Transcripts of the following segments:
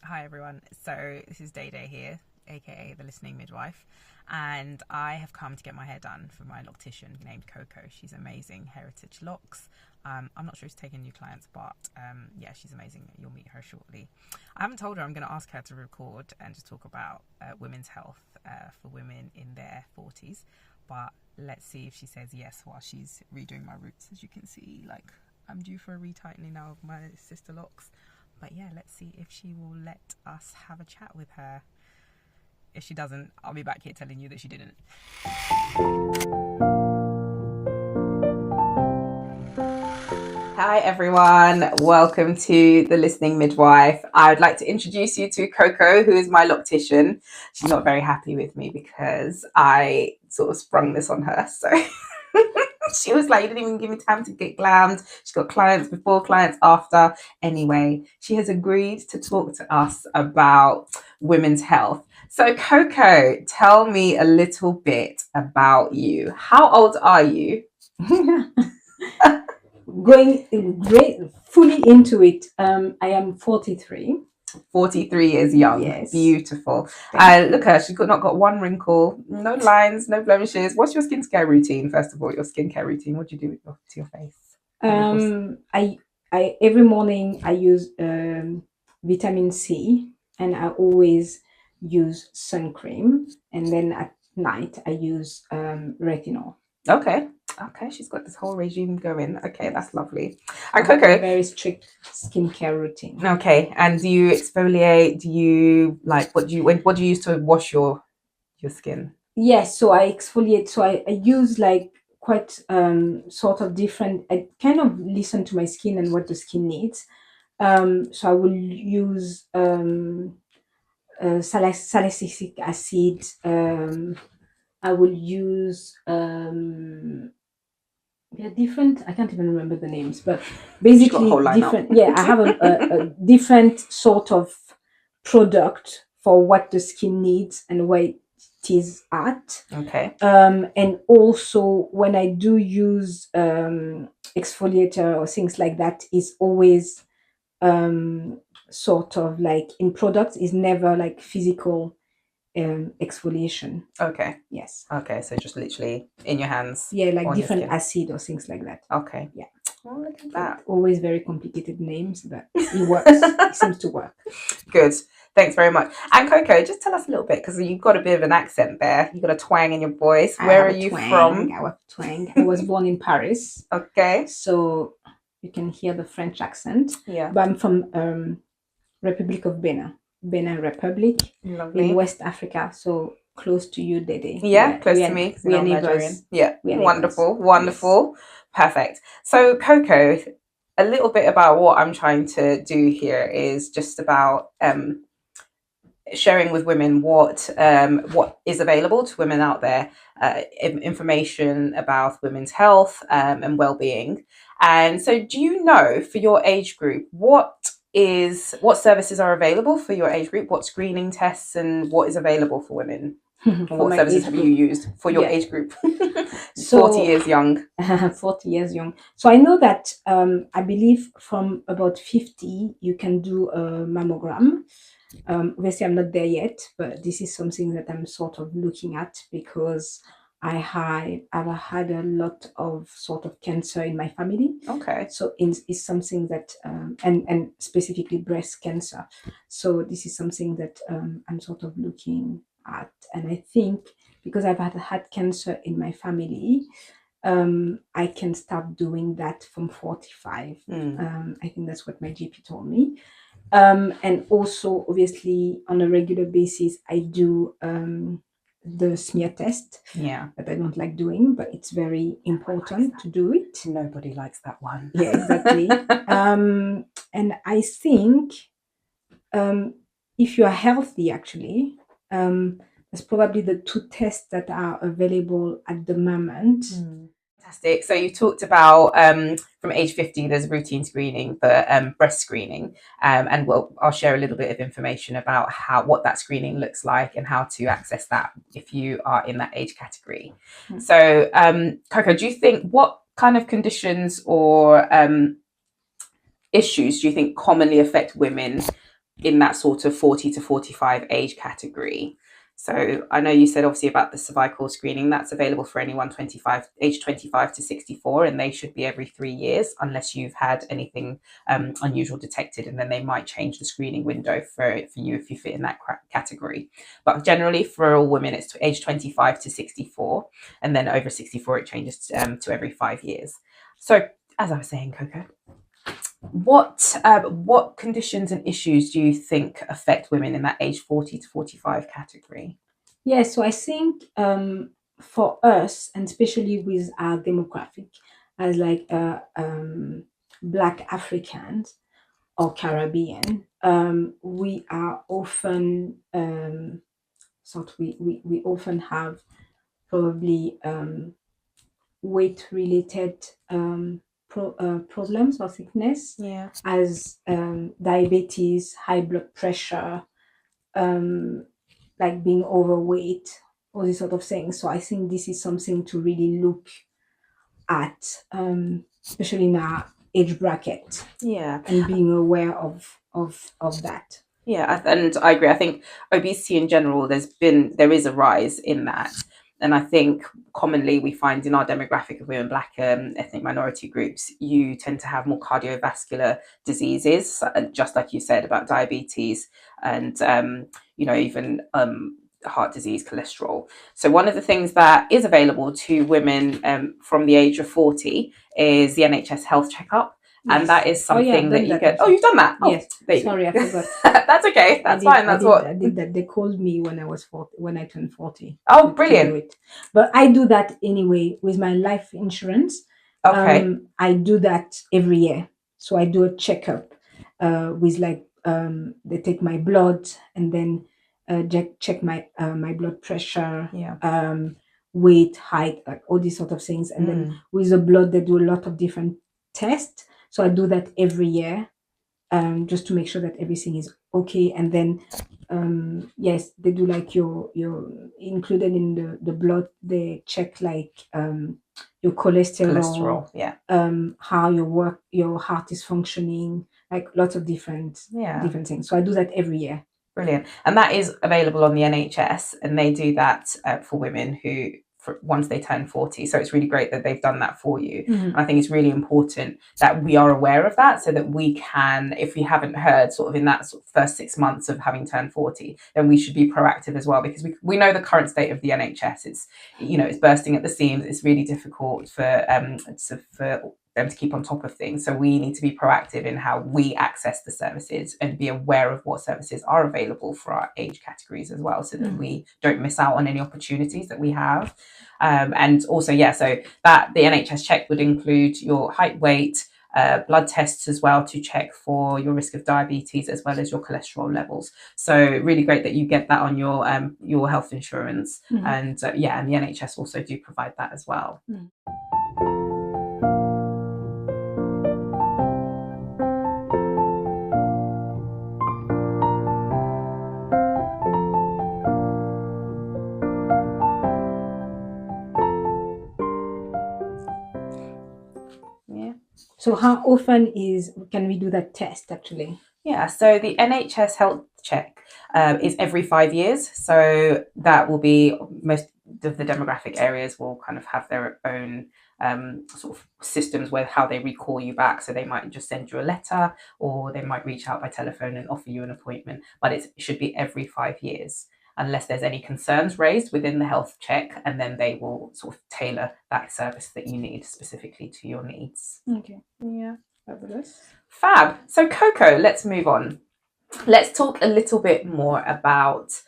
Hi everyone. So this is Day here, aka the listening midwife, and I have come to get my hair done for my loctician named Coco. She's amazing, heritage locks. I'm not sure she's taking new clients, but yeah, she's amazing. You'll meet her shortly. I haven't told her. I'm going to ask her to record and just talk about women's health for women in their 40s. But let's see if she says yes while she's redoing my roots. As you can see, like I'm due for a retightening now of my sister locks. But yeah, let's see if she will let us have a chat with her. If she doesn't, I'll be back here telling you that she didn't. Hi everyone, welcome to the Listening Midwife. I would like to introduce you to Coco, who is my loctician. She's not very happy with me because I sort of sprung this on her, so... She was like, you didn't even give me time to get glammed. She's got clients before, clients after. Anyway, she has agreed to talk to us about women's health. So Coco, tell me a little bit about you. How old are you? Going fully into it. I am 43. 43 years young. Yes. Beautiful. Look at her. She's not got one wrinkle, no lines, no blemishes. What's your skincare routine? First of all, your skincare routine. What do you do to your face? I every morning I use vitamin C, and I always use sun cream, and then at night I use retinol. Okay, she's got this whole regime going. Okay, that's lovely. And Coco, very strict skincare routine. Okay, and do you exfoliate? Do you what do you use to wash your skin? Yes, so I exfoliate. So I use like quite sort of different. I kind of listen to my skin and what the skin needs. So I will use salicylic acid. I will use they're different. I can't even remember the names, but basically different. Yeah, I have a different sort of product for what the skin needs and where it is at. Okay. And also when I do use exfoliator or things like that, is always sort of like in products, is never like physical exfoliation. Okay. Yes. Okay, so just literally in your hands. Yeah, like different acid or things like that. Okay. Yeah. Oh, look at that. Always very complicated names, but it works. It seems to work. Good. Thanks very much. And Coco, just tell us a little bit, because you've got a bit of an accent there. You've got a twang in your voice. Where are you from? I have a twang. I was born in Paris. Okay. So you can hear the French accent. Yeah. But I'm from Republic of Benin Republic. Lovely. In West Africa. So close to you, Dede. Yeah, close to me. We are neighbors. Yeah, wonderful. Yes. Perfect. So Coco, a little bit about what I'm trying to do here is just about sharing with women what is available to women out there, information about women's health and well-being. And so do you know, for your age group, what services are available for your age group? What screening tests and what is available for women? What services have you used for your age group? 40 years young. 40 years young. So I know that I believe from about 50 you can do a mammogram. Obviously I'm not there yet, but this is something that I'm sort of looking at because I've had a lot of sort of cancer in my family. Okay. So it's something that and specifically breast cancer. So this is something that I'm sort of looking at, and I think because I've had cancer in my family, I can start doing that from 45. I think that's what my GP told me. And also obviously on a regular basis I do the smear test. Yeah. That I don't like doing, but it's very important to do it. Nobody likes that one. Yeah, exactly. And I think if you are healthy, actually, there's probably the two tests that are available at the moment. Fantastic. So you talked about from age 50, there's routine screening for breast screening, and I'll share a little bit of information about what that screening looks like and how to access that if you are in that age category. So Coco, do you think what kind of conditions or issues do you think commonly affect women in that sort of 40 to 45 age category. So I know you said obviously about the cervical screening that's available for anyone age 25 to 64, and they should be every 3 years unless you've had anything unusual detected, and then they might change the screening window for you if you fit in that category. But generally for all women it's age 25 to 64, and then over 64 it changes to every 5 years. So as I was saying, Coco, what conditions and issues do you think affect women in that age 40 to 45 category? Yeah, so I think for us, and especially with our demographic, as like Black Africans or Caribbean, we are often we often have probably weight related problems or sickness, Yeah. as diabetes, high blood pressure, like being overweight, all these sort of things. So I think this is something to really look at, especially in our age bracket. Yeah. And being aware of that. Yeah, and I agree. I think obesity in general, there is a rise in that. And I think commonly we find in our demographic of women, Black ethnic minority groups, you tend to have more cardiovascular diseases, just like you said about diabetes and, even heart disease, cholesterol. So one of the things that is available to women from the age of 40 is the NHS health checkup. Yes. And that is something that you get. Oh, you've done that? Yes. Oh, sorry, I forgot. That's okay. That's fine. I did that. They called me when I turned 40. Oh, brilliant. But I do that anyway with my life insurance. Okay. I do that every year. So I do a checkup with they take my blood and then check my blood pressure, weight, height, like all these sort of things. And then with the blood, they do a lot of different tests. So I do that every year, just to make sure that everything is okay. And then, yes, they do like your included in the blood. They check like your cholesterol, how your heart is functioning, like lots of different things. So I do that every year. Brilliant. And that is available on the NHS, and they do that for women who once they turn 40. So it's really great that they've done that for you. Mm-hmm. And I think it's really important that we are aware of that, so that we can, if we haven't heard sort of in that sort of first 6 months of having turned 40, then we should be proactive as well, because we know the current state of the NHS. It's, it's bursting at the seams. It's really difficult for them to keep on top of things. So we need to be proactive in how we access the services and be aware of what services are available for our age categories as well, so that we don't miss out on any opportunities that we have. And also, so that the NHS check would include your height, weight, blood tests as well to check for your risk of diabetes as well as your cholesterol levels. So really great that you get that on your health insurance. And and the NHS also do provide that as well. So how often can we do that test actually? Yeah, so the NHS health check is every 5 years. So that will be, most of the demographic areas will kind of have their own sort of systems with how they recall you back. So they might just send you a letter, or they might reach out by telephone and offer you an appointment. But it should be every 5 years, unless there's any concerns raised within the health check, and then they will sort of tailor that service that you need specifically to your needs. Okay. Yeah. Fabulous. Fab. So Coco, let's move on. Let's talk a little bit more about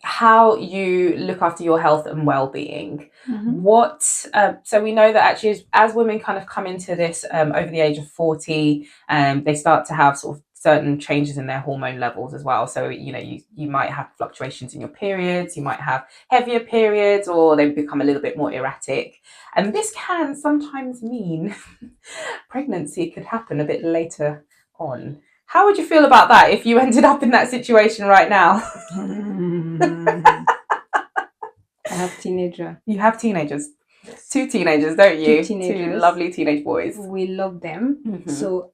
how you look after your health and well-being. So we know that actually as women kind of come into this over the age of 40, they start to have sort of certain changes in their hormone levels as well. So, you might have fluctuations in your periods, you might have heavier periods, or they become a little bit more erratic. And this can sometimes mean pregnancy could happen a bit later on. How would you feel about that if you ended up in that situation right now? I have teenagers. You have teenagers. Yes. 2 teenagers, don't you? 2 teenagers. 2 lovely teenage boys. We love them. Mhm. So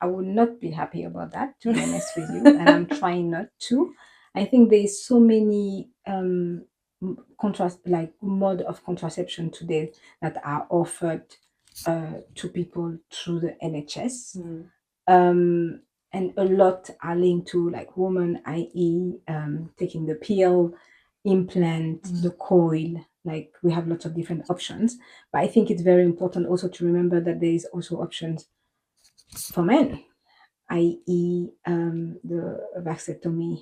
I would not be happy about that, to be honest with you. And I'm trying not to. I think there's so many mode of contraception today that are offered to people through the NHS. And a lot are linked to like women, i.e., taking the pill, implant, the coil. Like we have lots of different options. But I think it's very important also to remember that there is also options for men, i.e., the vasectomy.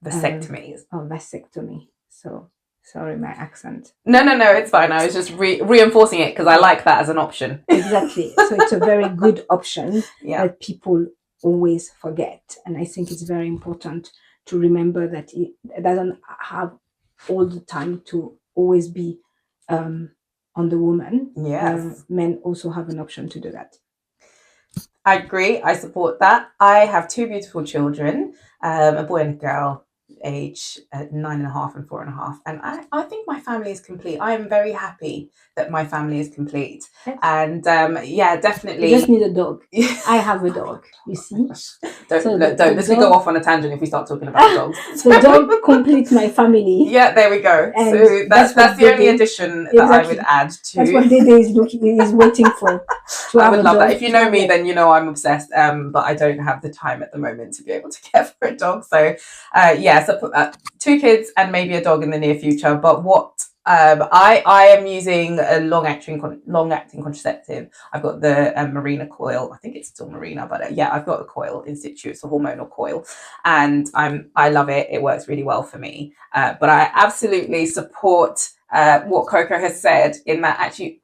Vasectomies. Vasectomy. So sorry, my accent. No, it's fine. I was just reinforcing it because I like that as an option. Exactly. So it's a very good option that people always forget. And I think it's very important to remember that it doesn't have all the time to always be on the woman. Yes. Men also have an option to do that. I agree. I support that. I have 2 beautiful children, a boy and a girl, age 9.5 and 4.5, and I think my family is complete. I am very happy that my family is complete. Yes. And definitely. You just need a dog. I have a dog. You see. Don't. This will go off on a tangent if we start talking about dogs. The dog completes my family. Yeah, there we go. And so that's the only addition that I would add to. That's what Dede is waiting for. I would love that. If you know me, then you know I'm obsessed. But I don't have the time at the moment to be able to care for a dog. So, so 2 kids and maybe a dog in the near future. But what I am using a long-acting contraceptive. I've got the Marina coil. I think it's still Marina, but I've got a coil in situ. It's a hormonal coil, and I love it. It works really well for me. But I absolutely support what Coco has said in that actually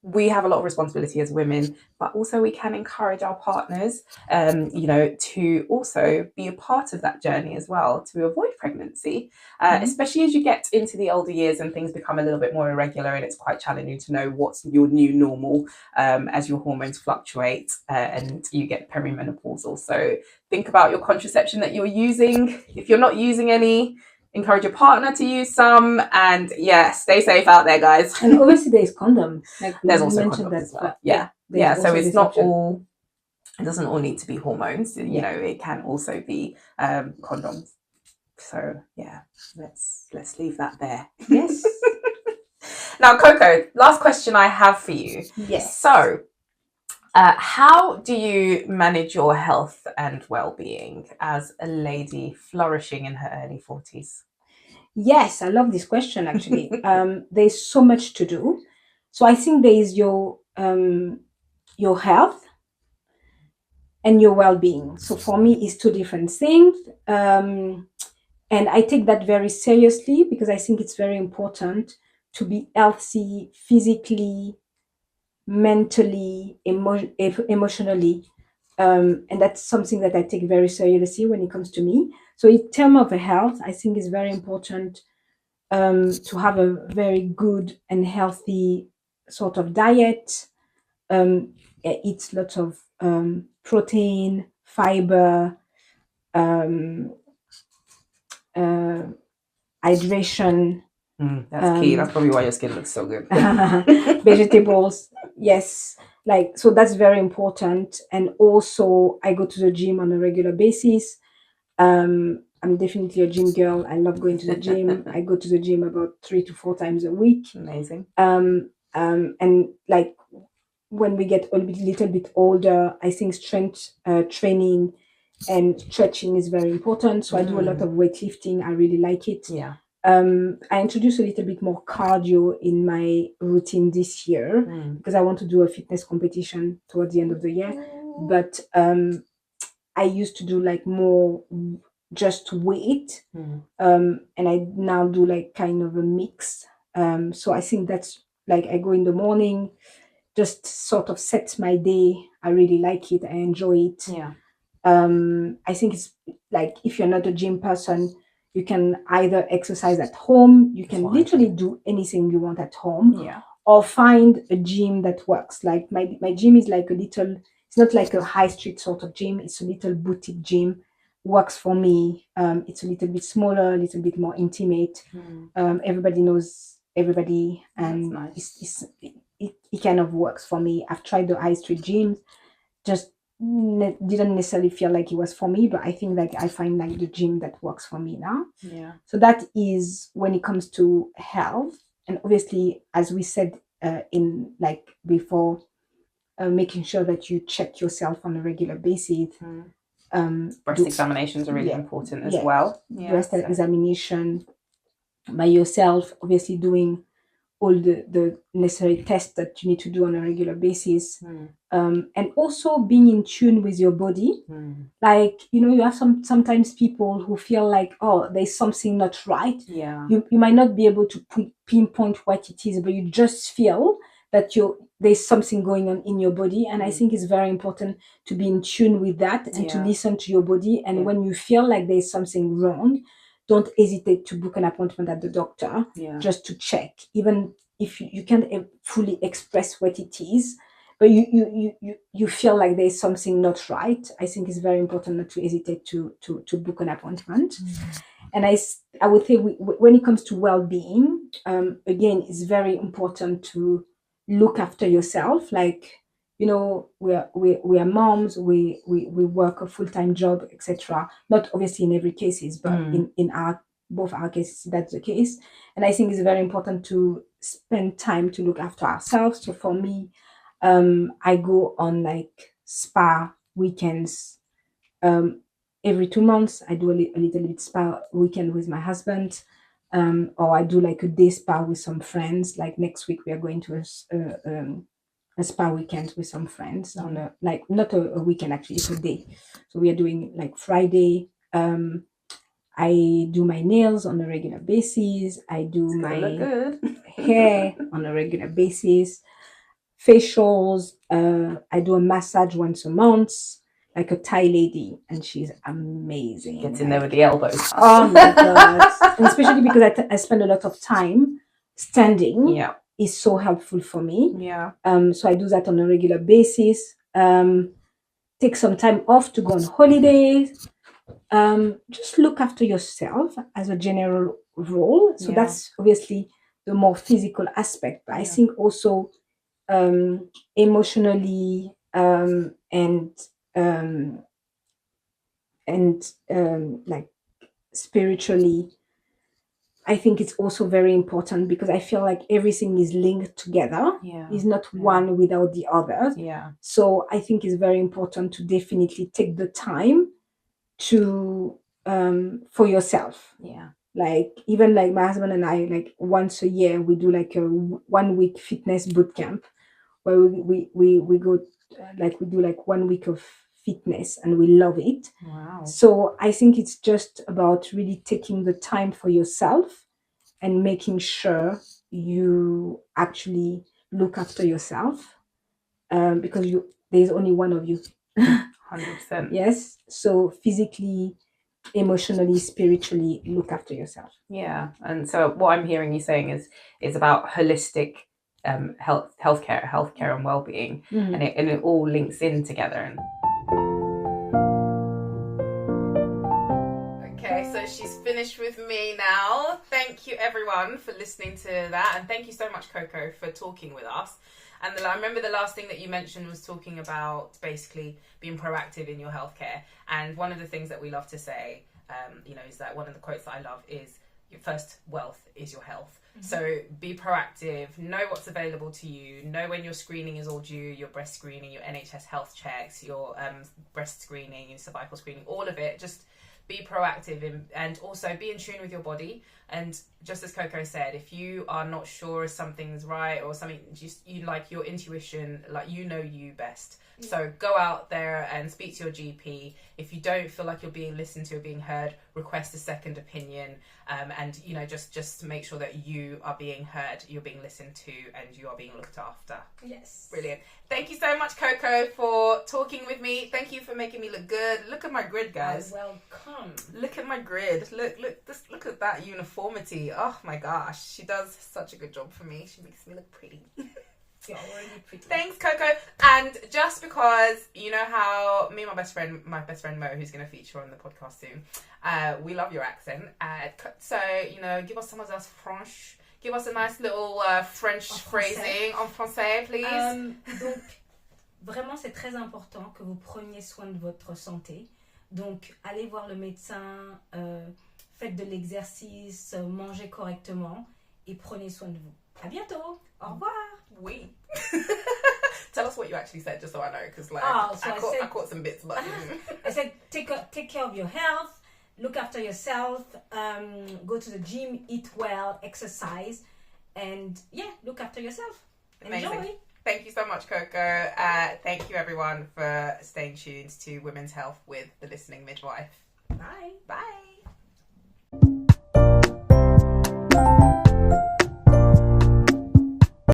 we have a lot of responsibility as women, but also we can encourage our partners, to also be a part of that journey as well, to avoid pregnancy, especially as you get into the older years and things become a little bit more irregular, and it's quite challenging to know what's your new normal as your hormones fluctuate and you get perimenopausal. So think about your contraception that you're using. If you're not using any, encourage your partner to use some, and stay safe out there, guys. And obviously there's condom. There's also condoms as well. So it's not all, it doesn't all need to be hormones. You know, it can also be condoms. So let's leave that there. Yes. Now, Coco, last question I have for you. Yes. So how do you manage your health and well-being as a lady flourishing in her early 40s? Yes, I love this question, actually. There's so much to do. So I think there is your health and your well-being. So for me, it's 2 different things. And I take that very seriously because I think it's very important to be healthy physically, mentally, emotionally. And that's something that I take very seriously when it comes to me. So in terms of health, I think it's very important to have a very good and healthy sort of diet. Eat lots of protein, fiber, hydration. That's key. That's probably why your skin looks so good. Vegetables, yes. So that's very important. And also I go to the gym on a regular basis. I'm definitely a gym girl. I love going to the gym. I go to the gym about 3 to 4 times a week. Amazing. And like when we get a little bit older, I think strength training and stretching is very important. So I do a lot of weightlifting. I really like it. Yeah. I introduced a little bit more cardio in my routine this year because I want to do a fitness competition towards the end of the year. But I used to do like more just weight, and I now do like kind of a mix. So I think that's like I go in the morning, just sort of set my day. I really like it. I enjoy it. Yeah. I think it's like if you're not a gym person, you can either exercise at home. You can literally do anything you want at home. Yeah. Or find a gym that works. Like my gym is like a little, it's not like a high street sort of gym. It's a little boutique gym. Works for me. It's a little bit smaller, a little bit more intimate. Everybody knows everybody, and That's nice. it kind of works for me. I've tried the high street gyms, just didn't necessarily feel like it was for me, but I think like I find like the gym that works for me now. Yeah. So that is when it comes to health. And obviously, as we said in like before, making sure that you check yourself on a regular basis. Breast examinations are really important as well. Breast examination by yourself, obviously doing all the necessary tests that you need to do on a regular basis. And also being in tune with your body. Like, you have sometimes people who feel like, oh, there's something not right. You might not be able to pinpoint what it is, but you just feel that there's something going on in your body. And I think it's very important to be in tune with that and to listen to your body. And when you feel like there's something wrong, don't hesitate to book an appointment at the doctor just to check, even if you can't fully express what it is, but you feel like there's something not right. I think it's very important not to hesitate to book an appointment. And I would say when it comes to well-being, again, it's very important to look after yourself. Like, we are moms, we work a full-time job, etc. Not obviously in every cases, but in both our cases, that's the case. And I think it's very important to spend time to look after ourselves. So for me, I go on like spa weekends. Every 2 months, I do a little bit spa weekend with my husband. Or I do like a day spa with some friends. Like next week, we are going to a spa weekend with some friends on not a weekend, actually, it's a day. So we are doing like Friday. I do my nails on a regular basis. I do my hair on a regular basis. Facials. I do a massage once a month, like a Thai lady, and she's amazing. Gets in there with the elbows. Oh my god! And especially because I spend a lot of time standing. Yeah, is so helpful for me. Yeah. So I do that on a regular basis. Take some time off to go on holidays. Just look after yourself as a general rule. So that's obviously the more physical aspect. But I think also emotionally and like spiritually, I think it's also very important, because I feel like everything is linked together. It's not one without the other. So I think it's very important to definitely take the time to for yourself. Like even like my husband and I, like once a year we do like a 1 week fitness boot camp where we go like we do like 1 week of fitness, and we love it. Wow. So I think it's just about really taking the time for yourself and making sure you actually look after yourself, because there's only one of you. 100%. Yes. So physically, emotionally, spiritually, look after yourself. Yeah. And so what I'm hearing you saying is about holistic healthcare and well-being, and it all links in together. Okay, so she's finished with me now. Thank you everyone for listening to that, and thank you so much, Coco, for talking with us. And I remember the last thing that you mentioned was talking about basically being proactive in your healthcare. And one of the things that we love to say, is that one of the quotes that I love is, your first wealth is your health. So be proactive, know what's available to you, know when your screening is all due, your breast screening, your NHS health checks, your breast screening, your cervical screening, all of it. Just be proactive and also be in tune with your body. And just as Coco said, if you are not sure if something's right or something, just you like your intuition, like you know you best. So go out there and speak to your GP. If you don't feel like you're being listened to or being heard, request a second opinion. And just make sure that you are being heard, you're being listened to, and you are being looked after. Yes. Brilliant. Thank you so much, Coco, for talking with me. Thank you for making me look good. Look at my grid, guys. Welcome. Look at my grid. Look at that uniformity. Oh my gosh, she does such a good job for me. She makes me look pretty. You're already pretty. Thanks, Coco. And just because you know how me and my best friend Mo, who's going to feature on the podcast soon, we love your accent. So give us some of those French. give us a nice little French phrasing en français, please. Donc, vraiment, c'est très important que vous preniez soin de votre santé. Donc, allez voir le médecin, faites de l'exercice, mangez correctement et prenez soin de vous. À bientôt. Au revoir. Oui. Tell us what you actually said, just so I know, because like I caught some bits, but I said take care of your health, look after yourself, go to the gym, eat well, exercise, and yeah, look after yourself. Enjoy. Amazing. Thank you so much, Coco. Thank you, everyone, for staying tuned to Women's Health with the Listening Midwife. Bye. Bye.